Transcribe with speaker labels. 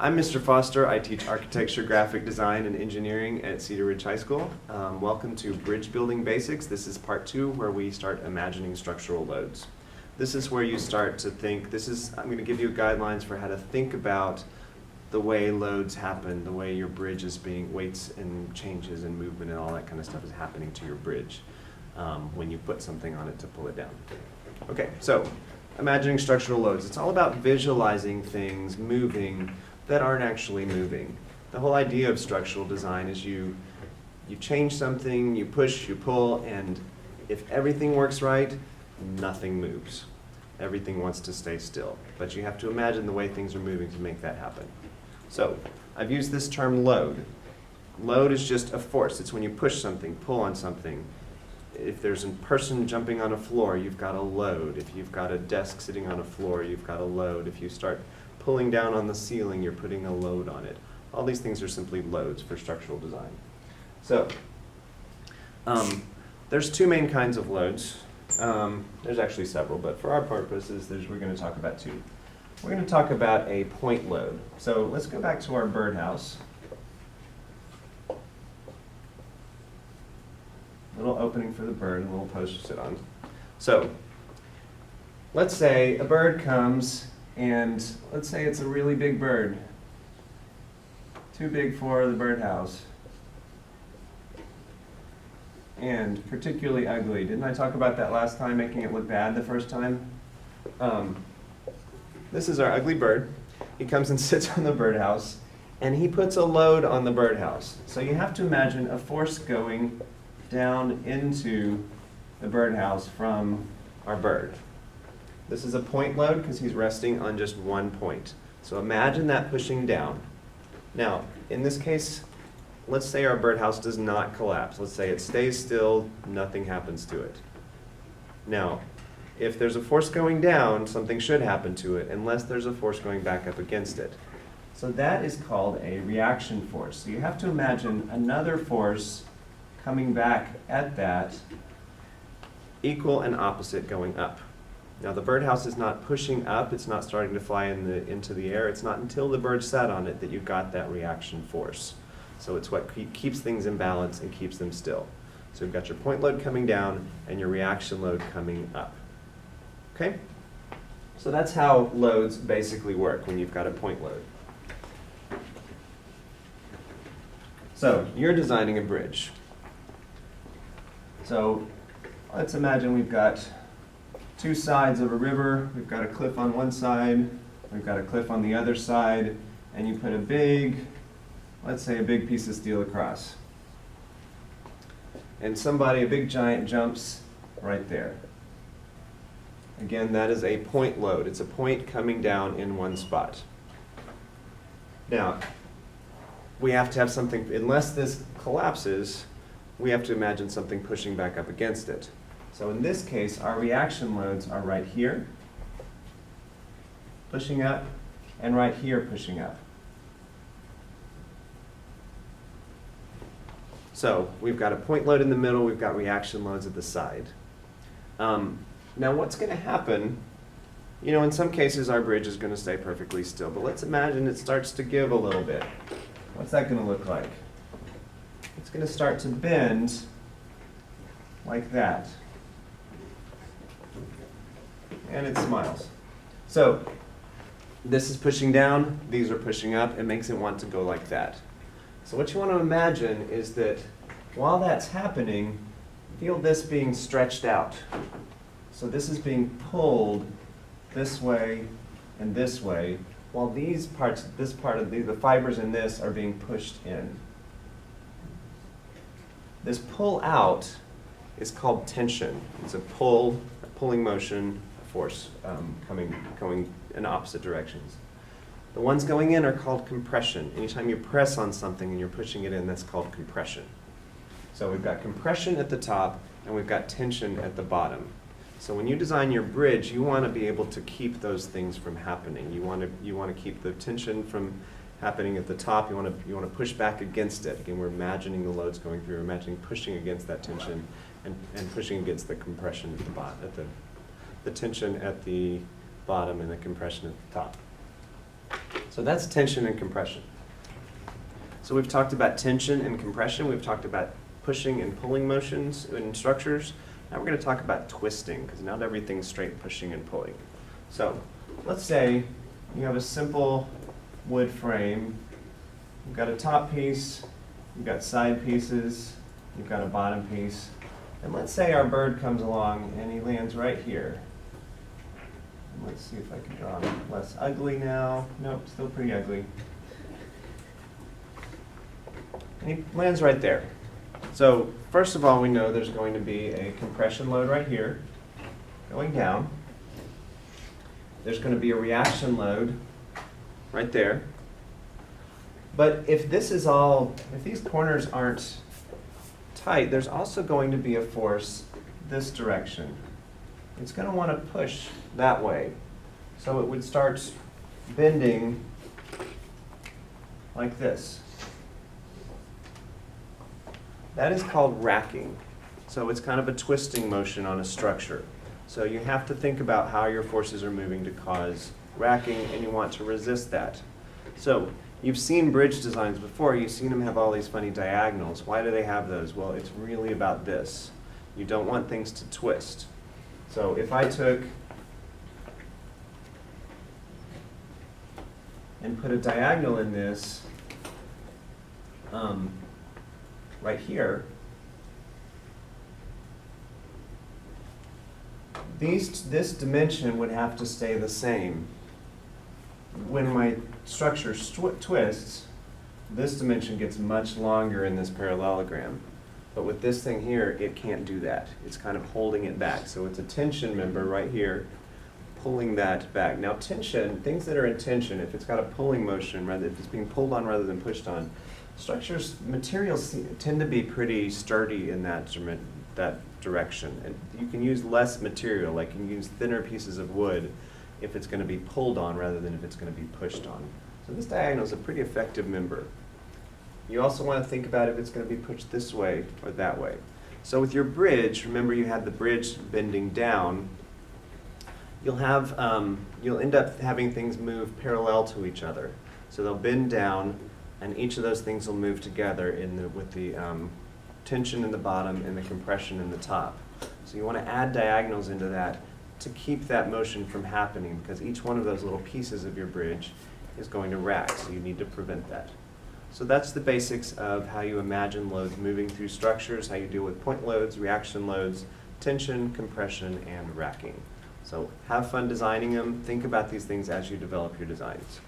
Speaker 1: I'm Mr. Foster. I teach architecture, graphic design, and engineering at Cedar Ridge High School. Welcome to Bridge Building Basics. This is part 2 where we start imagining structural loads. This is where you start to think, I'm going to give you guidelines for how to think about the way loads happen, the way your bridge is being, weights and changes and movement and all that kind of stuff is happening to your bridge when you put something on it to pull it down. Okay, so imagining structural loads. It's all about visualizing things moving that aren't actually moving. The whole idea of structural design is you change something, you push, you pull, and if everything works right, nothing moves. Everything wants to stay still. But you have to imagine the way things are moving to make that happen. So I've used this term load. Load is just a force. It's when you push something, pull on something. If there's a person jumping on a floor, you've got a load. If you've got a desk sitting on a floor, you've got a load. If you start pulling down on the ceiling, you're putting a load on it. All these things are simply loads for structural design. So there's two main kinds of loads. There's actually several, but for our purposes, we're going to talk about two. We're going to talk about a point load. So let's go back to our birdhouse. Little opening for the bird, a little post to sit on. So let's say a bird comes, and let's say it's a really big bird. Too big for the birdhouse. And particularly ugly. Didn't I talk about that last time, making it look bad the first time? This is our ugly bird. He comes and sits on the birdhouse, and he puts a load on the birdhouse. So you have to imagine a force going down into the birdhouse from our bird. This is a point load because he's resting on just one point. So imagine that pushing down. Now, in this case, let's say our birdhouse does not collapse. Let's say it stays still, nothing happens to it. Now, if there's a force going down, something should happen to it, unless there's a force going back up against it. So that is called a reaction force. So you have to imagine another force coming back at that, equal and opposite going up. Now the birdhouse is not pushing up, it's not starting to fly into the air. It's not until the bird sat on it that you got that reaction force. So it's what keeps things in balance and keeps them still. So you've got your point load coming down and your reaction load coming up. Okay? So that's how loads basically work when you've got a point load. So you're designing a bridge. So let's imagine we've got two sides of a river. We've got a cliff on one side, we've got a cliff on the other side, and you put a big, let's say a big piece of steel across. And somebody, a big giant, jumps right there. Again, that is a point load. It's a point coming down in one spot. Now, we have to have something, unless this collapses, we have to imagine something pushing back up against it. So in this case, our reaction loads are right here, pushing up, and right here, pushing up. So we've got a point load in the middle, we've got reaction loads at the side. Now what's going to happen, in some cases our bridge is going to stay perfectly still, but let's imagine it starts to give a little bit. What's that going to look like? It's going to start to bend like that. And it smiles. So this is pushing down, these are pushing up, it makes it want to go like that. So what you want to imagine is that while that's happening, feel this being stretched out. So this is being pulled this way and this way, while these parts, the fibers in this are being pushed in. This pull out is called tension. It's a pulling motion, a force going in opposite directions. The ones going in are called compression. Anytime you press on something and you're pushing it in, that's called compression. So we've got compression at the top and we've got tension at the bottom. So when you design your bridge, you want to be able to keep those things from happening. You want to keep the tension from happening at the top. You want to push back against it. Again, we're imagining the loads going through. We're imagining pushing against that tension and pushing against the compression at the bottom, the tension at the bottom and the compression at the top. So that's tension and compression. So we've talked about tension and compression. We've talked about pushing and pulling motions in structures. Now we're going to talk about twisting, because not everything's straight pushing and pulling. So let's say you have a simple wood frame. You've got a top piece, you've got side pieces, you've got a bottom piece. And let's say our bird comes along and he lands right here. And let's see if I can draw him less ugly now. Nope, still pretty ugly. And he lands right there. So first of all, we know there's going to be a compression load right here going down. There's going to be a reaction load right there. But if these corners aren't tight, there's also going to be a force this direction. It's going to want to push that way. So it would start bending like this. That is called racking. So it's kind of a twisting motion on a structure. So you have to think about how your forces are moving to cause racking, and you want to resist that. So you've seen bridge designs before. You've seen them have all these funny diagonals. Why do they have those? Well, it's really about this. You don't want things to twist. So if I took and put a diagonal in this right here, this dimension would have to stay the same. When my structure twists, this dimension gets much longer in this parallelogram. But with this thing here, it can't do that. It's kind of holding it back. So it's a tension member right here, pulling that back. Now tension, things that are in tension, if it's got a pulling motion, if it's being pulled on rather than pushed on, materials tend to be pretty sturdy in that direction. And you can use less material, like you can use thinner pieces of wood if it's going to be pulled on rather than if it's going to be pushed on. So this diagonal is a pretty effective member. You also want to think about if it's going to be pushed this way or that way. So with your bridge, remember you had the bridge bending down. You'll end up having things move parallel to each other. So they'll bend down, and each of those things will move together with the tension in the bottom and the compression in the top. So you want to add diagonals into that to keep that motion from happening, because each one of those little pieces of your bridge is going to rack, so you need to prevent that. So that's the basics of how you imagine loads moving through structures, how you deal with point loads, reaction loads, tension, compression, and racking. So have fun designing them. Think about these things as you develop your designs.